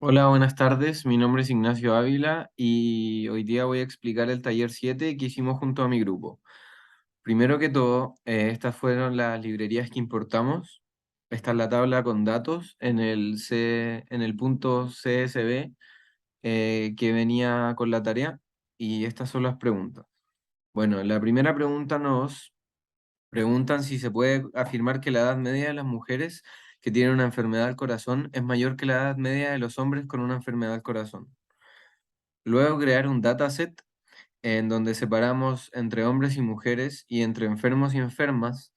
Hola, buenas tardes. Mi nombre es Ignacio Ávila y hoy día voy a explicar el taller 7 que hicimos junto a mi grupo. Primero que todo, estas fueron las librerías que importamos. Esta es la tabla con datos en el punto CSV que venía con la tarea y estas son las preguntas. Bueno, la primera pregunta nos preguntan si se puede afirmar que la edad media de las mujeres que tienen una enfermedad del corazón es mayor que la edad media de los hombres con una enfermedad del corazón. Luego crear un dataset en donde separamos entre hombres y mujeres y entre enfermos y enfermas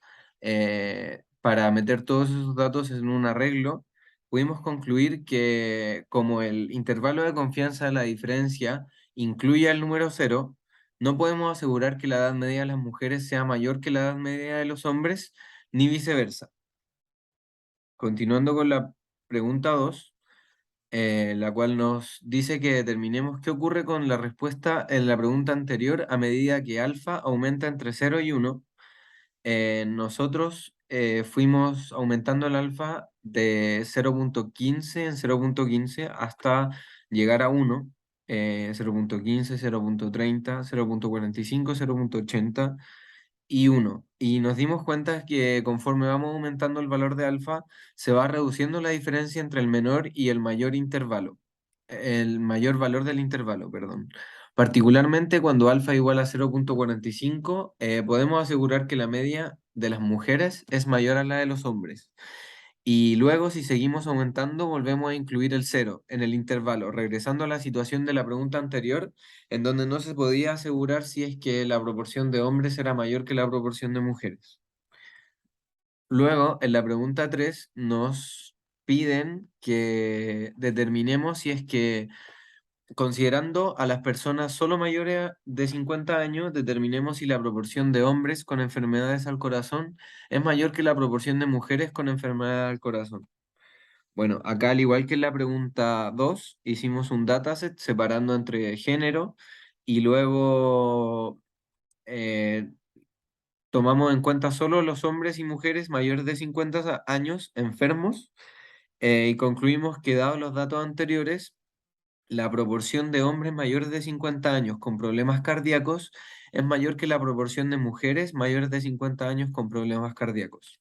para meter todos esos datos en un arreglo. Pudimos concluir que como el intervalo de confianza de la diferencia incluye el número cero, no podemos asegurar que la edad media de las mujeres sea mayor que la edad media de los hombres, ni viceversa. Continuando con la pregunta 2, la cual nos dice que determinemos qué ocurre con la respuesta en la pregunta anterior a medida que alfa aumenta entre cero y uno. Nosotros fuimos aumentando el alfa de 0,15 en 0,15 hasta llegar a 1, 0,15, 0,30, 0,45, 0,80 y 1. Y nos dimos cuenta que conforme vamos aumentando el valor de alfa, se va reduciendo la diferencia entre el menor y el mayor intervalo, el mayor valor del intervalo, perdón. Particularmente cuando alfa igual a 0,45, podemos asegurar que la media de las mujeres es mayor a la de los hombres. Y luego, si seguimos aumentando, volvemos a incluir el cero en el intervalo, regresando a la situación de la pregunta anterior, en donde no se podía asegurar si es que la proporción de hombres era mayor que la proporción de mujeres. Luego, en la pregunta 3 nos piden que determinemos si es que, considerando a las personas solo mayores de 50 años, determinemos si la proporción de hombres con enfermedades al corazón es mayor que la proporción de mujeres con enfermedad al corazón. Bueno, acá al igual que en la pregunta 2 hicimos un dataset separando entre género y luego eh, tomamos en cuenta solo los hombres y mujeres mayores de 50 años enfermos y concluimos que dados los datos anteriores, la proporción de hombres mayores de 50 años con problemas cardíacos es mayor que la proporción de mujeres mayores de 50 años con problemas cardíacos.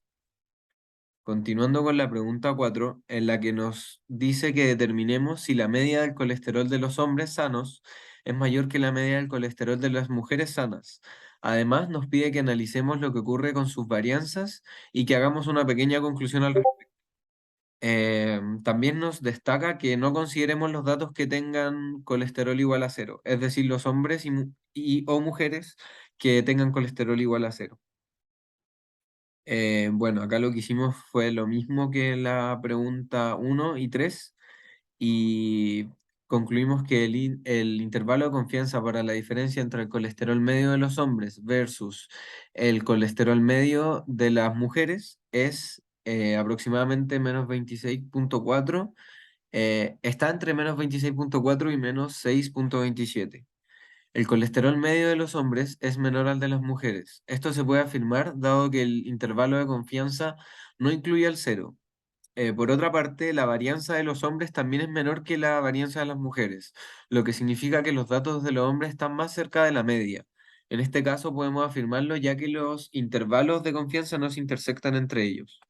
Continuando con la pregunta 4, en la que nos dice que determinemos si la media del colesterol de los hombres sanos es mayor que la media del colesterol de las mujeres sanas. Además, nos pide que analicemos lo que ocurre con sus varianzas y que hagamos una pequeña conclusión al respecto. También nos destaca que no consideremos los datos que tengan colesterol igual a cero, es decir, los hombres o mujeres que tengan colesterol igual a cero. Bueno, acá lo que hicimos fue lo mismo que la pregunta 1 y 3 y concluimos que el intervalo de confianza para la diferencia entre el colesterol medio de los hombres versus el colesterol medio de las mujeres es aproximadamente menos 26,4. Está entre menos 26,4 y menos 6,27. El colesterol medio de los hombres es menor al de las mujeres. Esto se puede afirmar dado que el intervalo de confianza no incluye el cero. Por otra parte, la varianza de los hombres también es menor que la varianza de las mujeres, lo que significa que los datos de los hombres están más cerca de la media. En este caso podemos afirmarlo ya que los intervalos de confianza no se intersectan entre ellos.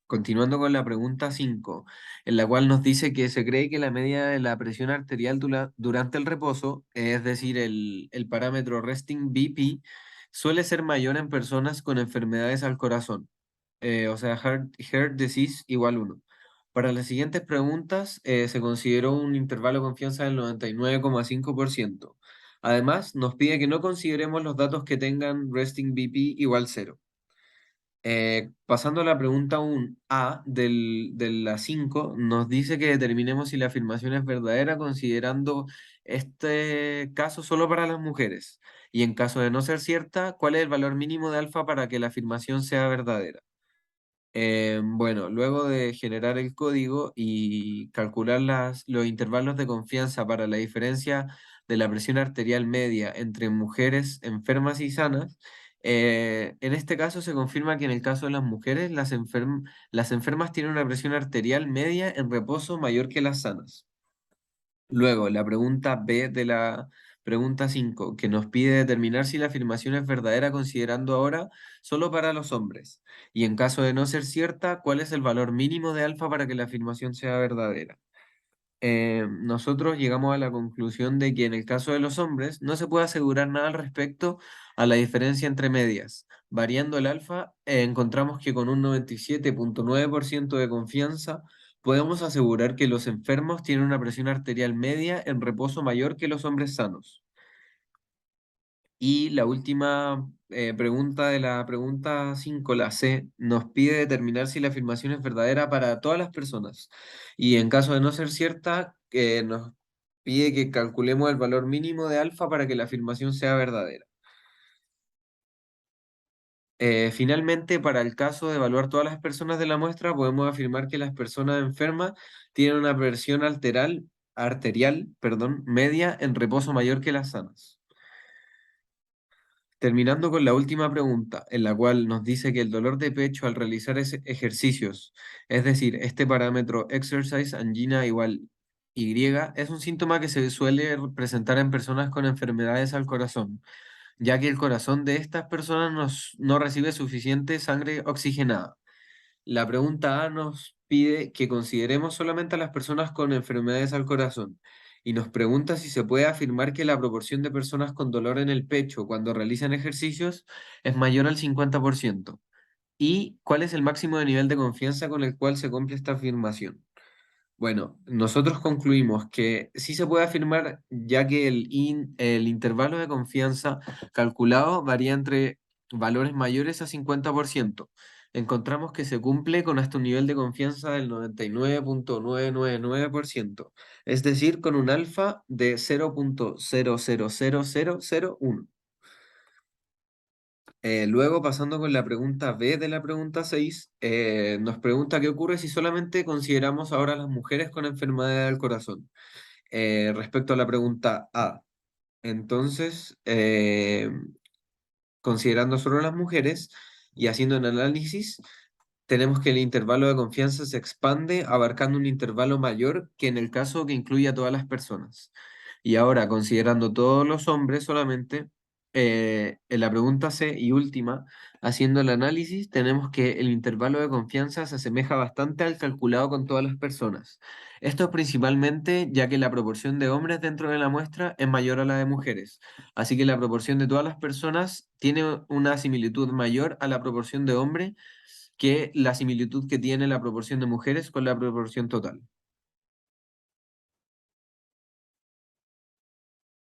Continuando con la pregunta 5, en la cual nos dice que se cree que la media de la presión arterial durante el reposo, es decir, el parámetro resting BP, suele ser mayor en personas con enfermedades al corazón, o sea, heart disease igual 1. Para las siguientes preguntas, se consideró un intervalo de confianza del 99,5%. Además, nos pide que no consideremos los datos que tengan resting BP igual cero. Pasando a la pregunta 1A de la 5, nos dice que determinemos si la afirmación es verdadera considerando este caso solo para las mujeres. Y en caso de no ser cierta, ¿cuál es el valor mínimo de alfa para que la afirmación sea verdadera? Bueno, luego de generar el código y calcular los intervalos de confianza para la diferencia de la presión arterial media entre mujeres enfermas y sanas, En este caso se confirma que en el caso de las mujeres, las enfermas tienen una presión arterial media en reposo mayor que las sanas. Luego, la pregunta B de la pregunta 5 que nos pide determinar si la afirmación es verdadera considerando ahora solo para los hombres. Y en caso de no ser cierta, ¿cuál es el valor mínimo de alfa para que la afirmación sea verdadera? Nosotros llegamos a la conclusión de que en el caso de los hombres no se puede asegurar nada al respecto a la diferencia entre medias. Variando el alfa, encontramos que con un 97,9% de confianza podemos asegurar que los enfermos tienen una presión arterial media en reposo mayor que los hombres sanos. Y la última pregunta de la pregunta 5, la C, nos pide determinar si la afirmación es verdadera para todas las personas. Y en caso de no ser cierta, nos pide que calculemos el valor mínimo de alfa para que la afirmación sea verdadera. Finalmente, para el caso de evaluar todas las personas de la muestra, podemos afirmar que las personas enfermas tienen una presión arterial, perdón, media en reposo mayor que las sanas. Terminando con la última pregunta, en la cual nos dice que el dolor de pecho al realizar ejercicios, es decir, este parámetro exercise angina igual Y, es un síntoma que se suele presentar en personas con enfermedades al corazón, ya que el corazón de estas personas no recibe suficiente sangre oxigenada. La pregunta A nos pide que consideremos solamente a las personas con enfermedades al corazón y nos pregunta si se puede afirmar que la proporción de personas con dolor en el pecho cuando realizan ejercicios es mayor al 50%. ¿Y cuál es el máximo de nivel de confianza con el cual se cumple esta afirmación? Bueno, nosotros concluimos que sí se puede afirmar, ya que el intervalo de confianza calculado varía entre valores mayores a 50%. Encontramos que se cumple con hasta un nivel de confianza del 99,999%, es decir, con un alfa de 0,000001. Luego, pasando con la pregunta B de la pregunta 6, nos pregunta qué ocurre si solamente consideramos ahora a las mujeres con enfermedad del corazón. Respecto a la pregunta A, entonces, considerando solo a las mujeres y haciendo un análisis, tenemos que el intervalo de confianza se expande abarcando un intervalo mayor que en el caso que incluya a todas las personas. Y ahora, considerando todos los hombres solamente, en la pregunta C y última, haciendo el análisis, tenemos que el intervalo de confianza se asemeja bastante al calculado con todas las personas. Esto es principalmente ya que la proporción de hombres dentro de la muestra es mayor a la de mujeres. Así que la proporción de todas las personas tiene una similitud mayor a la proporción de hombres que la similitud que tiene la proporción de mujeres con la proporción total.